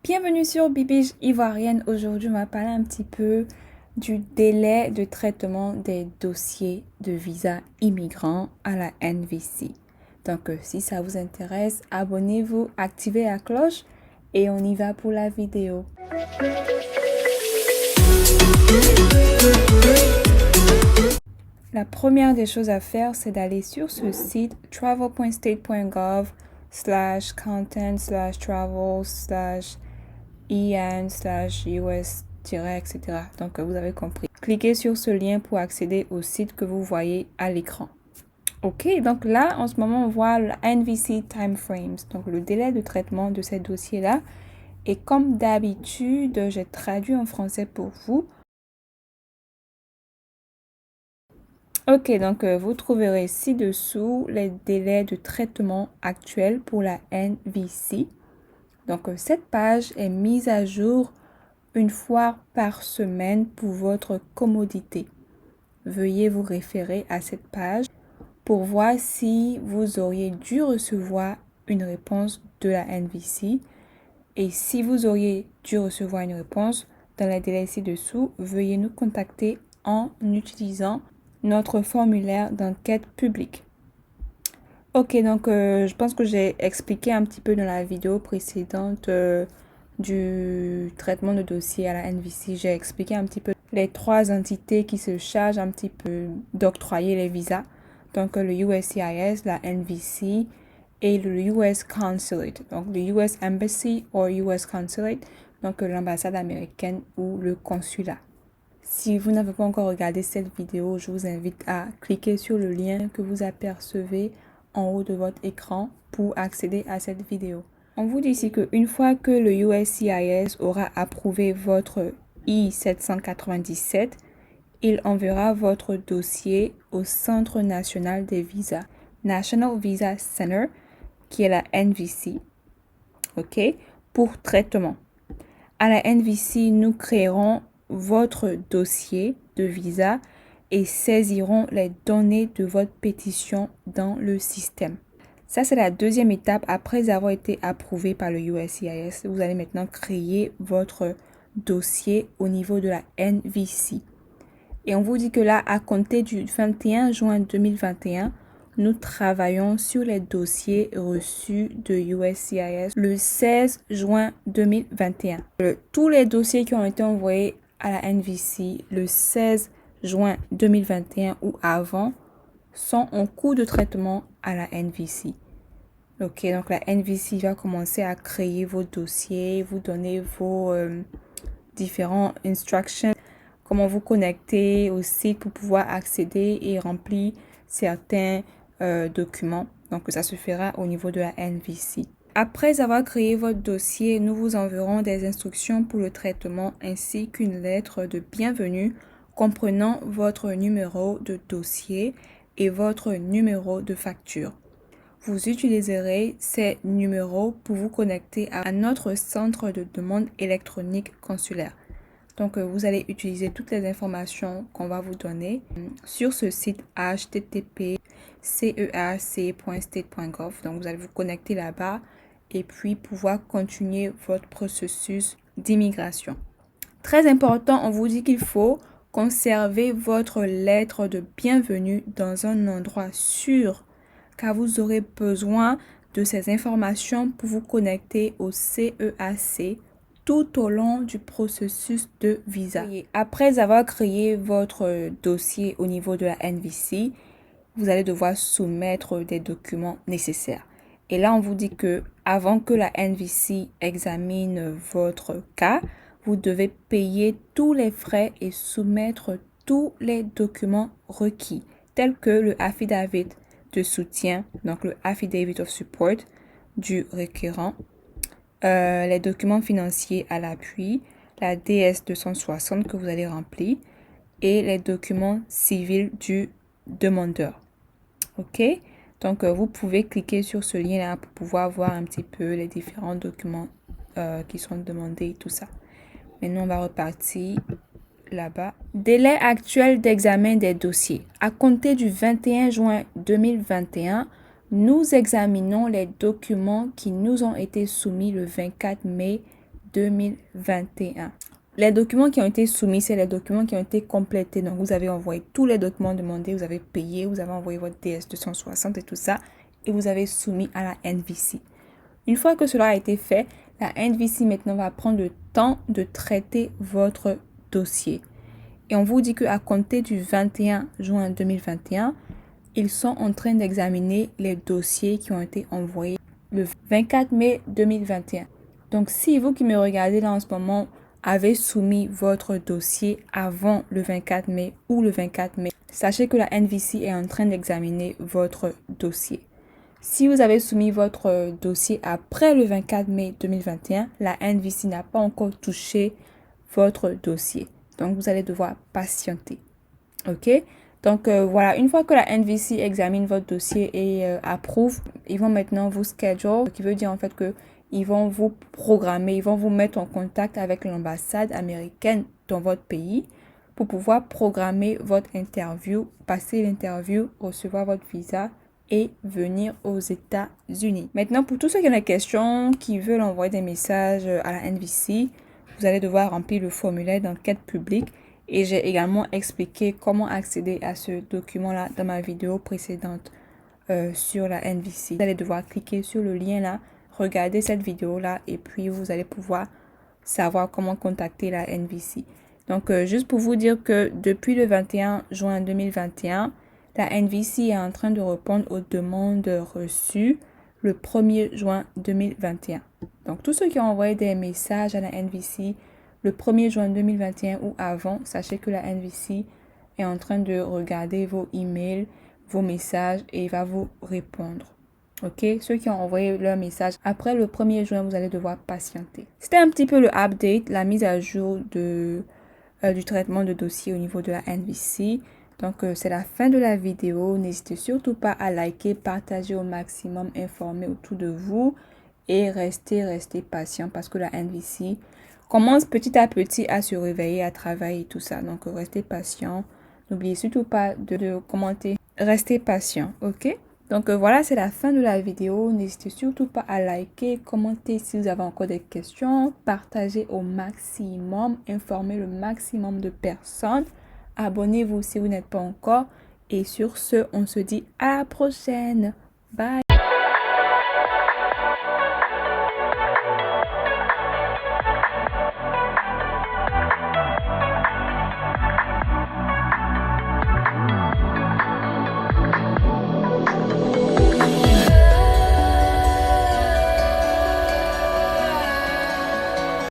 Bienvenue sur Bibige Ivoirienne. Aujourd'hui, on va parler un petit peu du délai de traitement des dossiers de visa immigrants à la NVC. Donc, si ça vous intéresse, abonnez-vous, activez la cloche et on y va pour la vidéo. La première des choses à faire, c'est d'aller sur ce site travel.state.gov/content/travel/en/us-etc. Donc, vous avez compris. Cliquez sur ce lien pour accéder au site que vous voyez à l'écran. Ok, donc là, en ce moment, on voit le NVC Timeframes, donc le délai de traitement de ces dossiers-là. Et comme d'habitude, j'ai traduit en français pour vous. Ok, donc vous trouverez ci-dessous les délais de traitement actuels pour la NVC. Donc cette page est mise à jour une fois par semaine pour votre commodité. Veuillez vous référer à cette page pour voir si vous auriez dû recevoir une réponse de la NVC. Et si vous auriez dû recevoir une réponse dans les délais ci-dessous, veuillez nous contacter en utilisant notre formulaire d'enquête publique. Ok, donc je pense que j'ai expliqué un petit peu dans la vidéo précédente du traitement de dossier à la NVC. J'ai expliqué un petit peu les trois entités qui se chargent un petit peu d'octroyer les visas. Donc le USCIS, la NVC et le US Consulate. Donc le US Embassy ou US Consulate, donc l'ambassade américaine ou le consulat. Si vous n'avez pas encore regardé cette vidéo, je vous invite à cliquer sur le lien que vous apercevez en haut de votre écran pour accéder à cette vidéo. On vous dit ici qu'une fois que le USCIS aura approuvé votre I-797, il enverra votre dossier au Centre national des visas, National Visa Center, qui est la NVC, ok, pour traitement. À la NVC, nous créerons votre dossier de visa et saisiront les données de votre pétition dans le système. Ça, c'est la deuxième étape. Après avoir été approuvé par le USCIS, vous allez maintenant créer votre dossier au niveau de la NVC. Et on vous dit que là, à compter du 21 juin 2021, nous travaillons sur les dossiers reçus de USCIS le 16 juin 2021. Tous les dossiers qui ont été envoyés à la NVC le 16 juin 2021 ou avant sont en cours de traitement à la NVC. Ok, donc la NVC va commencer à créer vos dossiers, vous donner vos différents instructions, comment vous connecter au site pour pouvoir accéder et remplir certains documents. Donc, ça se fera au niveau de la NVC. Après avoir créé votre dossier, nous vous enverrons des instructions pour le traitement ainsi qu'une lettre de bienvenue comprenant votre numéro de dossier et votre numéro de facture. Vous utiliserez ces numéros pour vous connecter à notre centre de demande électronique consulaire. Donc, vous allez utiliser toutes les informations qu'on va vous donner sur ce site http://ceac.state.gov. Donc, vous allez vous connecter là-bas et puis pouvoir continuer votre processus d'immigration. Très important, on vous dit qu'il faut conserver votre lettre de bienvenue dans un endroit sûr car vous aurez besoin de ces informations pour vous connecter au CEAC tout au long du processus de visa. Après avoir créé votre dossier au niveau de la NVC, vous allez devoir soumettre des documents nécessaires. Et là, on vous dit que avant que la NVC examine votre cas, vous devez payer tous les frais et soumettre tous les documents requis, tels que le affidavit de soutien, donc le affidavit of support du requérant, les documents financiers à l'appui, la DS 260 que vous allez remplir et les documents civils du demandeur. Ok, donc vous pouvez cliquer sur ce lien là pour pouvoir voir un petit peu les différents documents qui sont demandés et tout ça. Maintenant, on va repartir là-bas. Délai actuel d'examen des dossiers. À compter du 21 juin 2021, nous examinons les documents qui nous ont été soumis le 24 mai 2021. Les documents qui ont été soumis, c'est les documents qui ont été complétés. Donc, vous avez envoyé tous les documents demandés, vous avez payé, vous avez envoyé votre DS-260 et tout ça, et vous avez soumis à la NVC. Une fois que cela a été fait, la NVC maintenant va prendre le temps de traiter votre dossier. Et on vous dit qu'à compter du 21 juin 2021, ils sont en train d'examiner les dossiers qui ont été envoyés le 24 mai 2021. Donc, si vous qui me regardez là en ce moment avez soumis votre dossier avant le 24 mai ou le 24 mai, sachez que la NVC est en train d'examiner votre dossier. Si vous avez soumis votre dossier après le 24 mai 2021, la NVC n'a pas encore touché votre dossier. Donc, vous allez devoir patienter. OK? Donc, voilà, une fois que la NVC examine votre dossier et approuve, ils vont maintenant vous schedule, ce qui veut dire en fait que ils vont vous programmer, ils vont vous mettre en contact avec l'ambassade américaine dans votre pays pour pouvoir programmer votre interview, passer l'interview, recevoir votre visa et venir aux États-Unis. Maintenant, pour tous ceux qui ont des questions, qui veulent envoyer des messages à la NVC, vous allez devoir remplir le formulaire d'enquête publique. Et j'ai également expliqué comment accéder à ce document-là dans ma vidéo précédente sur la NVC. Vous allez devoir cliquer sur le lien là, regarder cette vidéo-là et puis vous allez pouvoir savoir comment contacter la NVC. Donc, juste pour vous dire que depuis le 21 juin 2021, la NVC est en train de répondre aux demandes reçues le 1er juin 2021. Donc, tous ceux qui ont envoyé des messages à la NVC le 1er juin 2021 ou avant, sachez que la NVC est en train de regarder vos emails, vos messages et va vous répondre. OK? Ceux qui ont envoyé leur message après le 1er juin, vous allez devoir patienter. C'était un petit peu le update, la mise à jour du traitement de dossier au niveau de la NVC. Donc, c'est la fin de la vidéo. N'hésitez surtout pas à liker, partager au maximum, informer autour de vous et restez patient parce que la NVC commence petit à petit à se réveiller, à travailler et tout ça. Donc, restez patient. N'oubliez surtout pas de commenter. Restez patient, ok? Donc, voilà, c'est la fin de la vidéo. N'hésitez surtout pas à liker, commenter si vous avez encore des questions. Partagez au maximum, informez le maximum de personnes. Abonnez-vous si vous n'êtes pas encore. Et sur ce, on se dit à la prochaine. Bye!